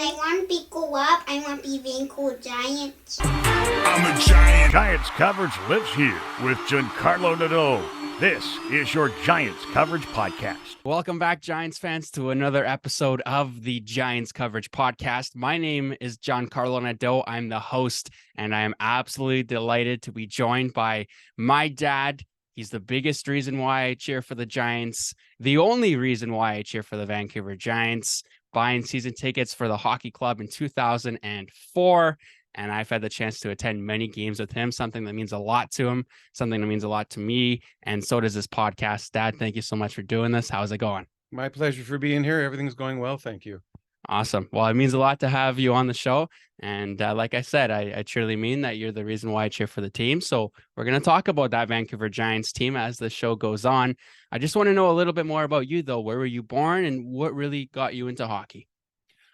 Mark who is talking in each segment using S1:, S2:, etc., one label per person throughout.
S1: I want to grow up. I want to be Vancouver Giants.
S2: I'm a Giant.
S3: Giants coverage lives here with Giancarlo Nadeau. This is your Giants coverage podcast.
S4: Welcome back, Giants fans, to another episode of the Giants coverage podcast. My name is Giancarlo Nadeau. I'm the host, and I am absolutely delighted to be joined by my dad. He's the biggest reason why I cheer for the Giants, the only reason why I cheer for the Vancouver Giants, buying season tickets for the hockey club in 2004. And I've had the chance to attend many games with him, something that means a lot to him, something that means a lot to me. And so does this podcast. Dad, thank you so much for doing this. How's it going?
S5: My pleasure for being here. Everything's going well. Thank you.
S4: Awesome. Well, it means a lot to have you on the show. And like I said, I truly mean that you're the reason why I cheer for the team. So we're going to talk about that Vancouver Giants team as the show goes on. I just want to know a little bit more about you, though. Where were you born and what really got you into hockey?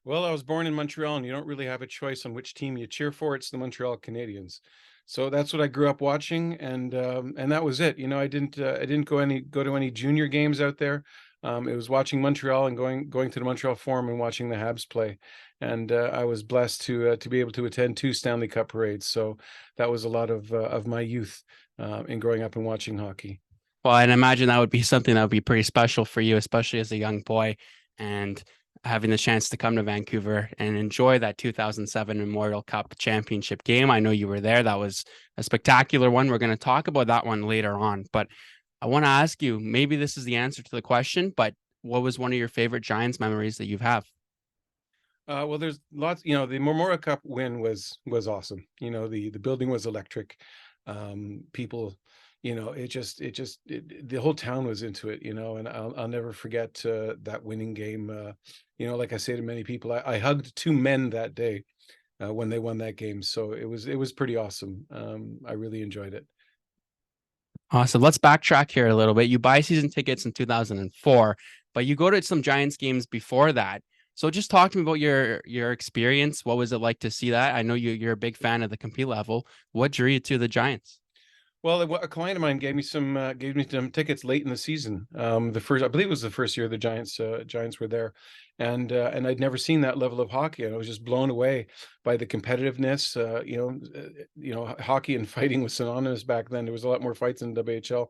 S5: Well, I was born in Montreal, and you don't really have a choice on which team you cheer for. It's the Montreal Canadiens. So that's what I grew up watching, and that was it. You know, I didn't go to any junior games out there. It was watching Montreal and going to the Montreal Forum and watching the Habs play. And I was blessed to be able to attend 2 Stanley Cup parades. So that was a lot of my youth in growing up and watching hockey.
S4: Well, I'd imagine that would be something that would be pretty special for you, especially as a young boy, and having the chance to come to Vancouver and enjoy that 2007 Memorial Cup championship game. I know you were there. That was a spectacular one. We're going to talk about that one later on, but I want to ask you, maybe this is the answer to the question, but what was one of your favorite Giants memories that you have?
S5: Well, there's lots. You know, the Memorial Cup win was awesome. You know, the building was electric. People, you know, the whole town was into it. You know, and I'll never forget that winning game. You know, like I say to many people, I hugged 2 men that day when they won that game. So it was pretty awesome. I really enjoyed it.
S4: Awesome. Let's backtrack here a little bit. You buy season tickets in 2004, but you go to some Giants games before that. So just talk to me about your experience. What was it like to see that? I know you're a big fan of the compete level. What drew you to the Giants?
S5: Well, a client of mine gave me some tickets late in the season. I believe it was the first year the Giants were there, and I'd never seen that level of hockey, and I was just blown away by the competitiveness. Hockey and fighting was synonymous back then. There was a lot more fights in WHL,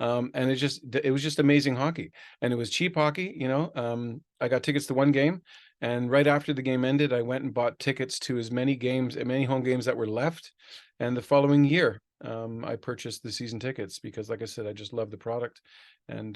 S5: and it was just amazing hockey, and it was cheap hockey. You know, I got tickets to one game. And right after the game ended, I went and bought tickets to as many home games that were left. And the following year, I purchased the season tickets because, like I said, I just love the product and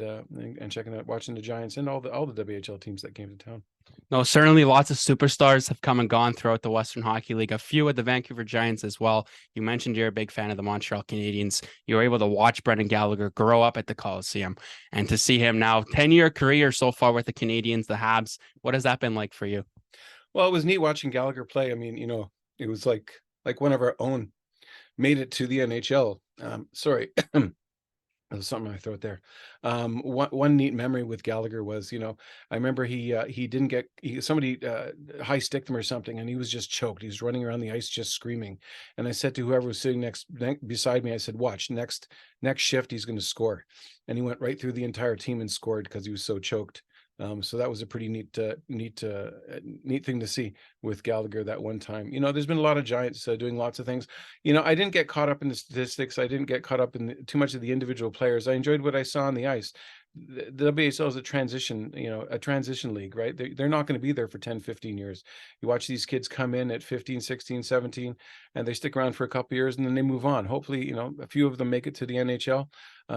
S5: checking out, watching the Giants and all the WHL teams that came to town.
S4: No, certainly lots of superstars have come and gone throughout the Western Hockey League. A few at the Vancouver Giants as well. You mentioned you're a big fan of the Montreal Canadiens. You were able to watch Brendan Gallagher grow up at the Coliseum, and to see him now 10-year career so far with the Canadiens, the Habs. What has that been like for you?
S5: Well, it was neat watching Gallagher play. I mean, you know, it was like one of our own made it to the NHL. Sorry. There's something in my throat there. One neat memory with Gallagher was, you know, I remember somebody high sticked him or something, and he was just choked. He was running around the ice just screaming. And I said to whoever was sitting beside me, I said, "Watch, next shift he's going to score." And he went right through the entire team and scored because he was so choked. So that was a pretty neat thing to see with Gallagher that one time. You know, there's been a lot of Giants doing lots of things. You know, I didn't get caught up in the statistics. I didn't get caught up in too much of the individual players. I enjoyed what I saw on the ice. The WHL is a transition league, right? They're not going to be there for 10, 15 years. You watch these kids come in at 15, 16, 17, and they stick around for a couple of years and then they move on. Hopefully, you know, a few of them make it to the NHL.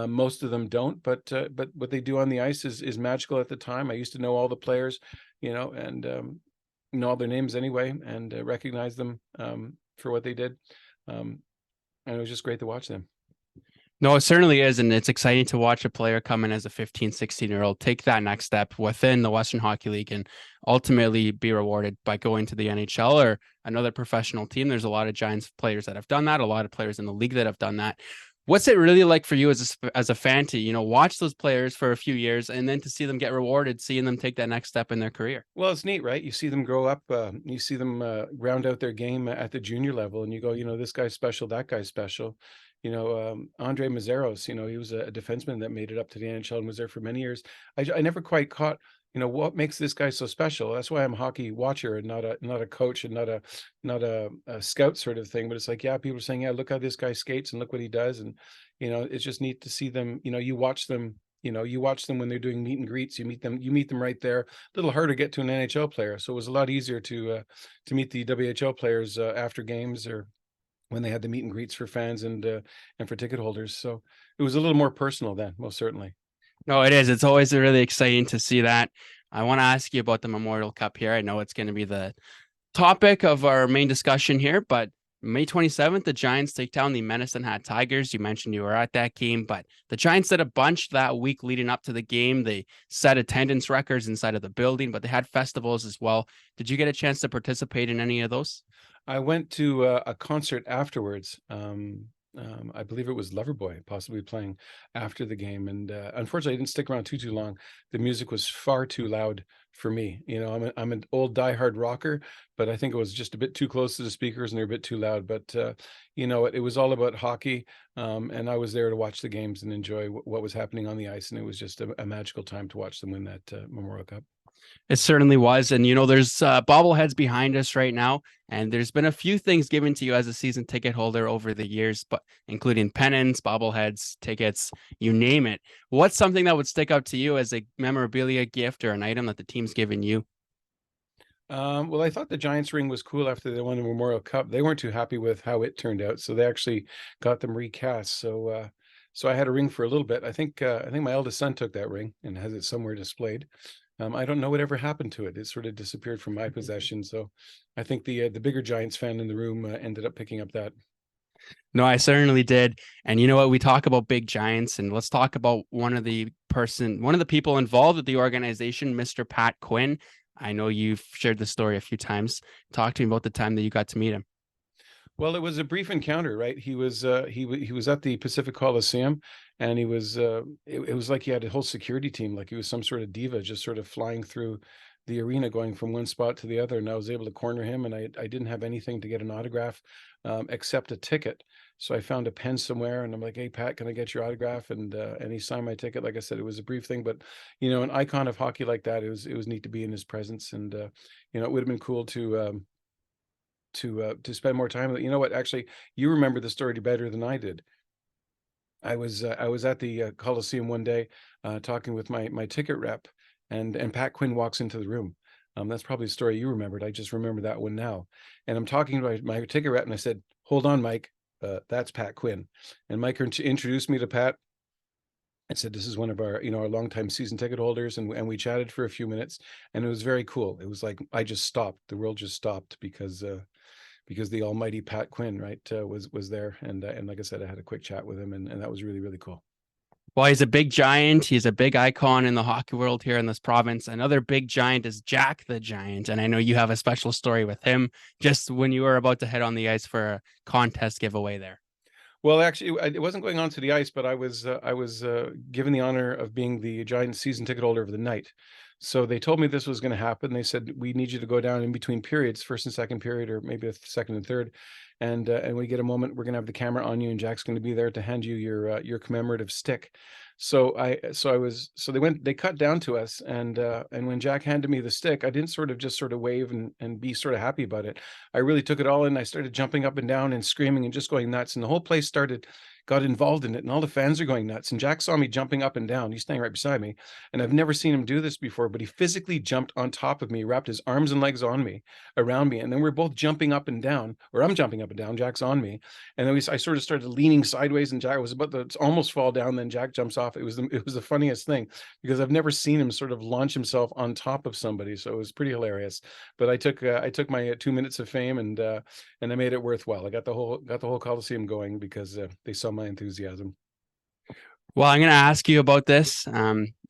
S5: Most of them don't, but what they do on the ice is magical at the time. I used to know all the players, you know, and know all their names anyway, and recognize them for what they did. And it was just great to watch them.
S4: No, it certainly is. And it's exciting to watch a player come in as a 15, 16-year-old, take that next step within the Western Hockey League and ultimately be rewarded by going to the NHL or another professional team. There's a lot of Giants players that have done that, a lot of players in the league that have done that. What's it really like for you as a fan to, you know, watch those players for a few years and then to see them get rewarded, seeing them take that next step in their career?
S5: Well, it's neat, right? You see them grow up, you see them round out their game at the junior level, and you go, you know, this guy's special, that guy's special. You know, Andre Mazeros, you know, he was a defenseman that made it up to the NHL and was there for many years. I never quite caught, what makes this guy so special? That's why I'm a hockey watcher and not a coach and not a scout sort of thing. But it's like, yeah, people are saying, yeah, look how this guy skates and look what he does. And, it's just neat to see them, you watch them when they're doing meet and greets, you meet them right there. A little harder to get to an NHL player. So it was a lot easier to meet the WHL players after games or when they had the meet and greets for fans and for ticket holders. So it was a little more personal then, most certainly.
S4: No, it is. It's always really exciting to see that. I want to ask you about the Memorial Cup here. I know it's going to be the topic of our main discussion here, but May 27th, the Giants take down the Medicine Hat Tigers. You mentioned you were at that game, but the Giants did a bunch that week leading up to the game. They set attendance records inside of the building, but they had festivals as well. Did you get a chance to participate in any of those?
S5: I went to a concert afterwards. I believe it was Loverboy possibly playing after the game, and unfortunately, I didn't stick around too long. The music was far too loud for me. I'm an old diehard rocker, but I think it was just a bit too close to the speakers and they're a bit too loud. But it was all about hockey, and I was there to watch the games and enjoy what was happening on the ice, and it was just a magical time to watch them win that Memorial Cup.
S4: It certainly was. And, there's bobbleheads behind us right now. And there's been a few things given to you as a season ticket holder over the years, but including pennants, bobbleheads, tickets, you name it. What's something that would stick out to you as a memorabilia gift or an item that the team's given you?
S5: Well, I thought the Giants ring was cool after they won the Memorial Cup. They weren't too happy with how it turned out, so they actually got them recast. So I had a ring for a little bit. I think my eldest son took that ring and has it somewhere displayed. I don't know whatever happened to it. It sort of disappeared from my possession. So I think the bigger Giants fan in the room ended up picking up that.
S4: No, I certainly did. And you know what? We talk about big giants, and let's talk about one of the people involved with the organization, Mr. Pat Quinn. I know you've shared the story a few times. Talk to me about the time that you got to meet him.
S5: Well, it was a brief encounter, right? He was at the Pacific Coliseum, and it was like he had a whole security team, like he was some sort of diva, just sort of flying through the arena, going from one spot to the other. And I was able to corner him, and I didn't have anything to get an autograph, except a ticket. So I found a pen somewhere, and I'm like, "Hey, Pat, can I get your autograph?" And he signed my ticket. Like I said, it was a brief thing, but an icon of hockey like that, it was neat to be in his presence, and it would have been cool to spend more time with it. You know what? Actually, you remember the story better than I did. I was at the Coliseum one day, talking with my ticket rep, and Pat Quinn walks into the room. That's probably a story you remembered. I just remember that one now. And I'm talking to my ticket rep, and I said, "Hold on, Mike. That's Pat Quinn." And Mike introduced me to Pat. I said, "This is one of our longtime season ticket holders," and we chatted for a few minutes, and it was very cool. It was like I just stopped. The world just stopped because the almighty Pat Quinn, right, was there, and like I said, I had a quick chat with him, and that was really, really cool.
S4: Well, he's a big giant. He's a big icon in the hockey world here in this province. Another big giant is Jack the Giant. And I know you have a special story with him just when you were about to head on the ice for a contest giveaway there.
S5: Well, actually, it wasn't going on to the ice, but I was given the honor of being the Giants season ticket holder of the night. So they told me this was going to happen. They said, "We need you to go down in between periods, first and second period, or maybe a second and third, and when we get a moment, we're going to have the camera on you, and Jack's going to be there to hand you your commemorative stick." They cut down to us, and when Jack handed me the stick, I didn't just sort of wave and be sort of happy about it. I really took it all in. I started jumping up and down and screaming and just going nuts, and the whole place got involved in it, and all the fans are going nuts. And Jack saw me jumping up and down. He's standing right beside me, and I've never seen him do this before, but he physically jumped on top of me, wrapped his arms and legs around me, and then we're both jumping up and down, or I'm jumping up and down, Jack's on me, and then I sort of started leaning sideways, and Jack was about to almost fall down. Then Jack jumps off. It was the funniest thing, because I've never seen him sort of launch himself on top of somebody, so it was pretty hilarious. But I took my 2 minutes of fame, and I made it worthwhile. I got the whole Coliseum going because they saw my enthusiasm.
S4: Well, I'm going to ask you about this.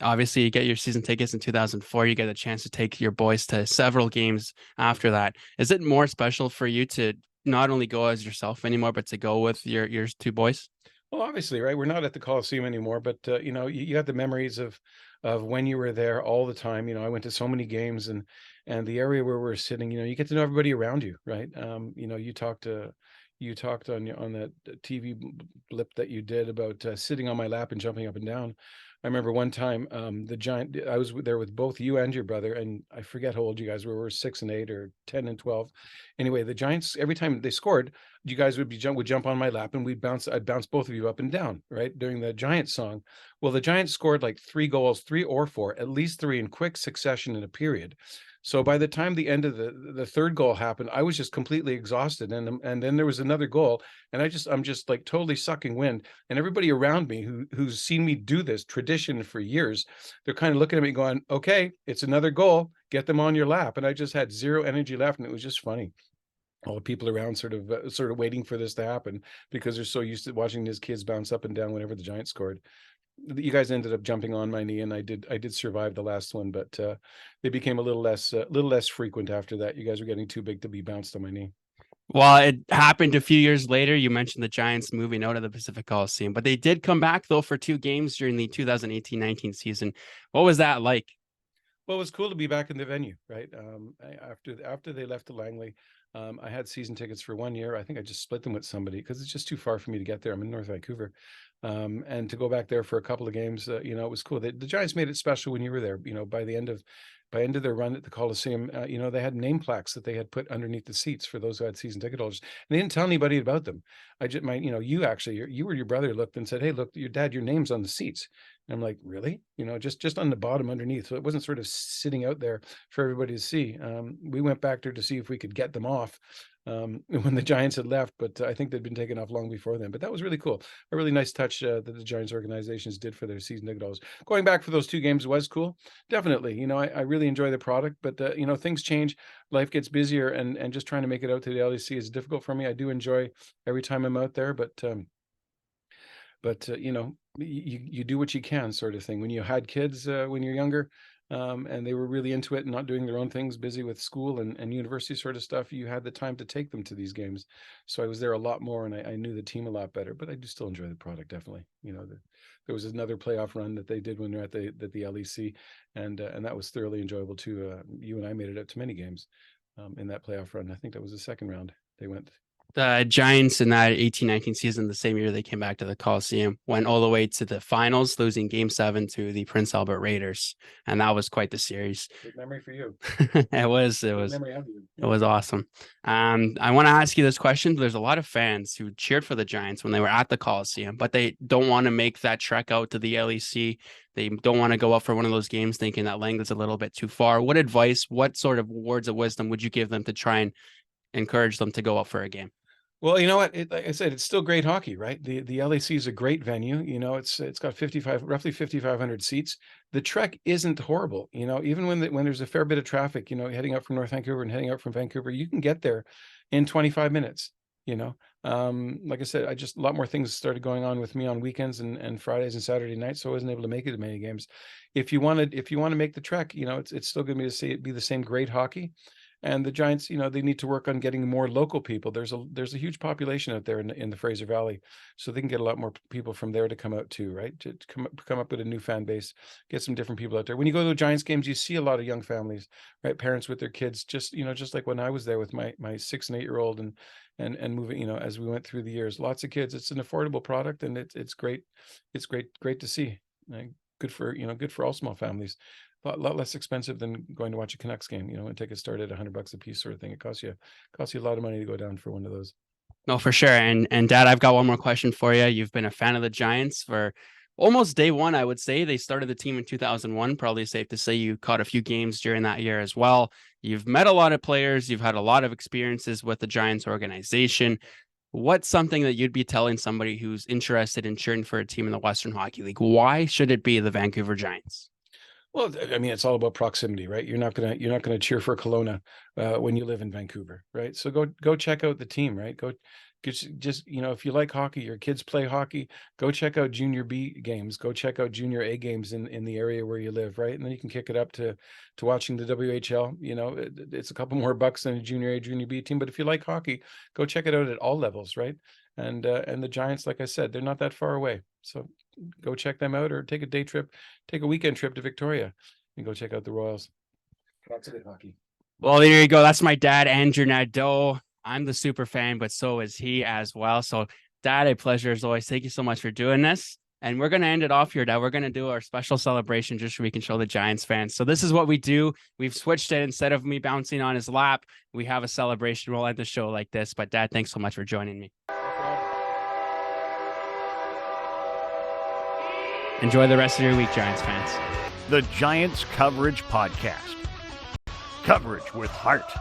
S4: Obviously, you get your season tickets in 2004. You get a chance to take your boys to several games after that. Is it more special for you to not only go as yourself anymore, but to go with your two boys?
S5: Well, obviously, right? We're not at the Coliseum anymore, but you got the memories of when you were there all the time. I went to so many games, and the area where we're sitting, you get to know everybody around you, right? You talked on that TV blip that you did about sitting on my lap and jumping up and down. I remember one time the Giant. I was there with both you and your brother, and I forget how old you guys were. We were 6 and 8 or 10 and 12. Anyway, the Giants, every time they scored, you guys would jump on my lap, and I'd bounce both of you up and down, right, during the Giants song. Well, the Giants scored like 3 goals, 3 or 4, at least 3 in quick succession in a period. So by the time the end of the third goal happened, I was just completely exhausted, and then there was another goal, and I'm just like totally sucking wind, and everybody around me who's seen me do this tradition for years, they're kind of looking at me going, "Okay, it's another goal. Get them on your lap." And I just had zero energy left, and it was just funny. All the people around sort of waiting for this to happen because they're so used to watching these kids bounce up and down whenever the Giants scored. You guys ended up jumping on my knee, and I did survive the last one, but they became a little less frequent after that. You guys were getting too big to be bounced on my knee.
S4: Well, it happened a few years later. You mentioned the Giants moving out of the Pacific Coliseum, but they did come back though for 2 games during the 2018-19 season. What was that like?
S5: Well, it was cool to be back in the venue, right? After they left the Langley, I had season tickets for 1 year. I think I just split them with somebody because it's just too far for me to get there. I'm in North Vancouver, and to go back there for a couple of games, it was cool. The Giants made it special when you were there. By the end of their run at the Coliseum, they had name plaques that they had put underneath the seats for those who had season ticket holders. And they didn't tell anybody about them. You or your brother looked and said, "Hey, look, your name's on the seats." And I'm like, "Really?" Just on the bottom underneath. So it wasn't sort of sitting out there for everybody to see. We went back there to see if we could get them off when the Giants had left, but I think they'd been taken off long before then. But that was really cool. A really nice touch that the Giants organizations did for their season ticket holders. Going back for those 2 games was cool. Definitely. I really enjoy the product, but things change. Life gets busier, and just trying to make it out to the LEC is difficult for me. I do enjoy every time I'm out there, but you do what you can, sort of thing. When you had kids when you're younger, and they were really into it and not doing their own things, busy with school and university sort of stuff, you had the time to take them to these games. So I was there a lot more, and I knew the team a lot better, but I do still enjoy the product, definitely. There was another playoff run that they did when they're at the LEC, and that was thoroughly enjoyable too. You and I made it out to many games in that playoff run. I think that was the second round they went.
S4: The Giants in that 18-19 season, the same year they came back to the Coliseum, went all the way to the finals, losing Game 7 to the Prince Albert Raiders, and that was quite the series.
S5: Good memory for you.
S4: It was awesome. I want to ask you this question. There's a lot of fans who cheered for the Giants when they were at the Coliseum, but they don't want to make that trek out to the LEC. They don't want to go up for one of those games thinking that Langley's a little bit too far. What sort of words of wisdom would you give them to try and encourage them to go up for a game?
S5: Well, you know what? Like I said, it's still great hockey, right? The LAC is a great venue. It's got roughly 5,500 seats. The trek isn't horrible. Even when there's a fair bit of traffic, heading up from North Vancouver and heading up from Vancouver, you can get there in 25 minutes. Like I said, a lot more things started going on with me on weekends and Fridays and Saturday nights, so I wasn't able to make it to many games. If you want to make the trek, it's still going to be the same great hockey. And the Giants, they need to work on getting more local people. There's a huge population out there in the Fraser Valley, so they can get a lot more people from there to come out too, right? To come up with a new fan base, get some different people out there. When you go to the Giants games, you see a lot of young families, right? Parents with their kids, just like when I was there with my 6 and 8 year old and moving, as we went through the years, lots of kids. It's an affordable product, and it's great. It's great to see. Good for all small families. A lot less expensive than going to watch a Canucks game, and tickets start at $100 a piece, sort of thing. It costs you a lot of money to go down for one of those.
S4: No, for sure. And Dad, I've got one more question for you. You've been a fan of the Giants for almost day one, I would say. They started the team in 2001. Probably safe to say you caught a few games during that year as well. You've met a lot of players. You've had a lot of experiences with the Giants organization. What's something that you'd be telling somebody who's interested in cheering for a team in the Western Hockey League? Why should it be the Vancouver Giants?
S5: Well, I mean, it's all about proximity, right? You're not gonna cheer for Kelowna when you live in Vancouver, right? So go check out the team, right? Go just if you like hockey, your kids play hockey, go check out Junior B games, go check out Junior A games in the area where you live, right? And then you can kick it up to watching the WHL. It's a couple more bucks than a Junior A, Junior B team, but if you like hockey, go check it out at all levels, right? And the Giants, like I said, they're not that far away, so go check them out, or take a weekend trip to Victoria and go check out the Royals. Lots of good hockey.
S4: Well, there you go. That's my dad, Andrew Nadeau. I'm the super fan, but so is he as well. So, Dad, a pleasure as always. Thank you so much for doing this. And we're going to end it off here, Dad. We're going to do our special celebration just so we can show the Giants fans. So this is what we do. We've switched it. Instead of me bouncing on his lap, we have a celebration. We'll end the show like this. But Dad, thanks so much for joining me. Enjoy the rest of your week, Giants fans.
S3: The Giants Coverage Podcast. Coverage with heart.